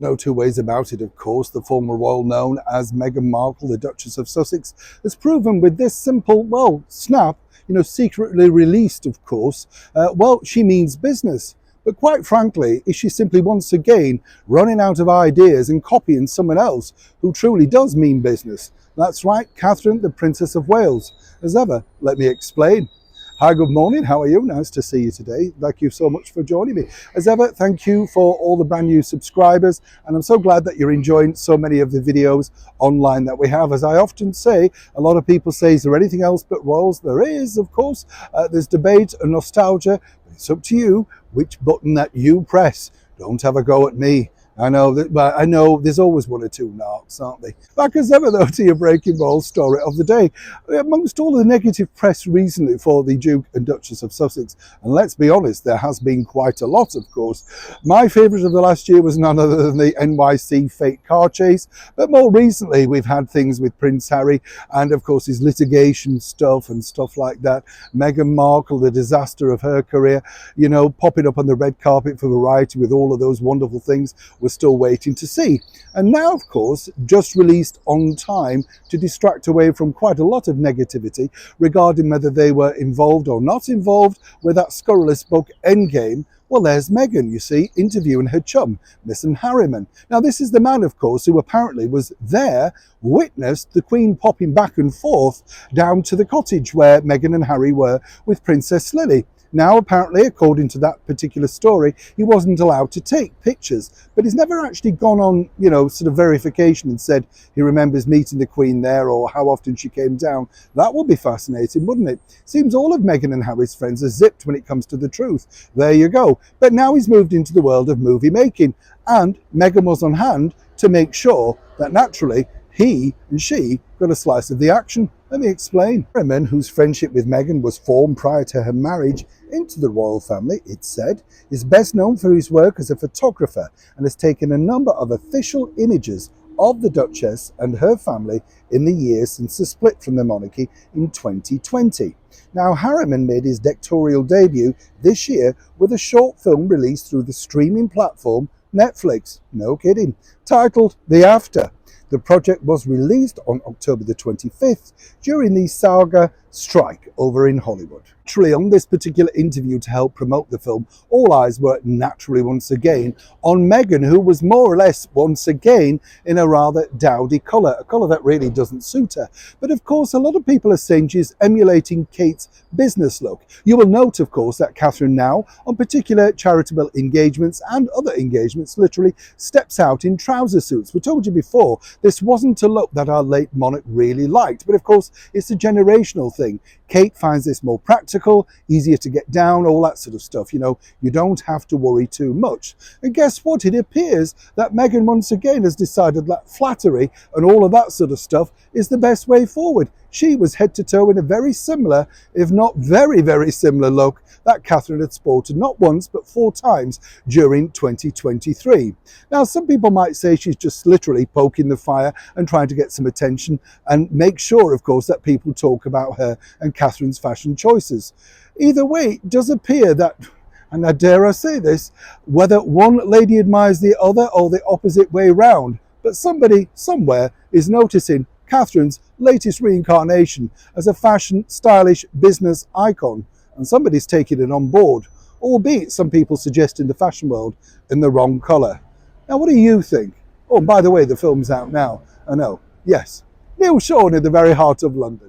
No two ways about it, of course. The former royal known as Meghan Markle, the Duchess of Sussex, has proven with this simple, well, snap, secretly released, of course, she means business. But quite frankly, is she simply once again running out of ideas and copying someone else who truly does mean business? That's right, Catherine, the Princess of Wales. As ever, let me explain. Hi, good morning. How are you? Nice to see you today. Thank you so much for joining me. As ever, thank you for all the brand new subscribers. And I'm so glad that you're enjoying so many of the videos online that we have. As I often say, a lot of people say, is there anything else but royals? There is, of course. There's debate and nostalgia. But it's up to you which button that you press. Don't have a go at me. I know that, but I know there's always one or two narcs, aren't they? Back as ever, though, to your breaking ball story of the day. Amongst all the negative press recently for the Duke and Duchess of Sussex, and let's be honest, there has been quite a lot, of course. My favourite of the last year was none other than the NYC fake car chase, but more recently we've had things with Prince Harry and, of course, his litigation stuff and stuff like that. Meghan Markle, the disaster of her career, popping up on the red carpet for Variety with all of those wonderful things. We're still waiting to see. And now, of course, just released on time to distract away from quite a lot of negativity regarding whether they were involved or not involved with that scurrilous book Endgame. Well, there's Meghan, you see, interviewing her chum, Miss Harriman. Now, this is the man, of course, who apparently was there, witnessed the Queen popping back and forth down to the cottage where Meghan and Harry were with Princess Lily. Now, apparently, according to that particular story, he wasn't allowed to take pictures, but he's never actually gone on, sort of verification and said he remembers meeting the Queen there or how often she came down. That would be fascinating, wouldn't it? Seems all of Meghan and Harry's friends are zipped when it comes to the truth. There you go. But now he's moved into the world of movie making, and Meghan was on hand to make sure that naturally he and she got a slice of the action. Let me explain. Harriman, whose friendship with Meghan was formed prior to her marriage into the royal family, it's said, is best known for his work as a photographer and has taken a number of official images of the Duchess and her family in the years since the split from the monarchy in 2020. Now, Harriman made his directorial debut this year with a short film released through the streaming platform Netflix, no kidding, titled The After. The project was released on October the 25th during the saga strike over in Hollywood. Naturally, on this particular interview to help promote the film, all eyes were naturally once again on Meghan, who was more or less once again in a rather dowdy colour, a colour that really doesn't suit her. But of course, a lot of people are saying she's emulating Kate's business look. You will note, of course, that Catherine now, on particular charitable engagements and other engagements, literally steps out in trouser suits. We told you before, this wasn't a look that our late monarch really liked, but of course, it's a generational thing. Kate finds this more practical, easier to get down, all that sort of stuff. You don't have to worry too much. And guess what? It appears that Meghan once again has decided that flattery and all of that sort of stuff is the best way forward. She was head to toe in a very similar, if not very, very similar look that Catherine had sported not once but 4 times during 2023. Now, some people might say she's just literally poking the fire and trying to get some attention and make sure, of course, that people talk about her and Catherine's fashion choices. Either way, it does appear that, and I dare I say this, whether one lady admires the other or the opposite way round, but somebody somewhere is noticing Catherine's latest reincarnation as a fashion, stylish business icon, and somebody's taking it on board, albeit some people suggest in the fashion world in the wrong colour. Now, what do you think? Oh, and by the way, the film's out now. I know, yes, Neil Sean in the very heart of London.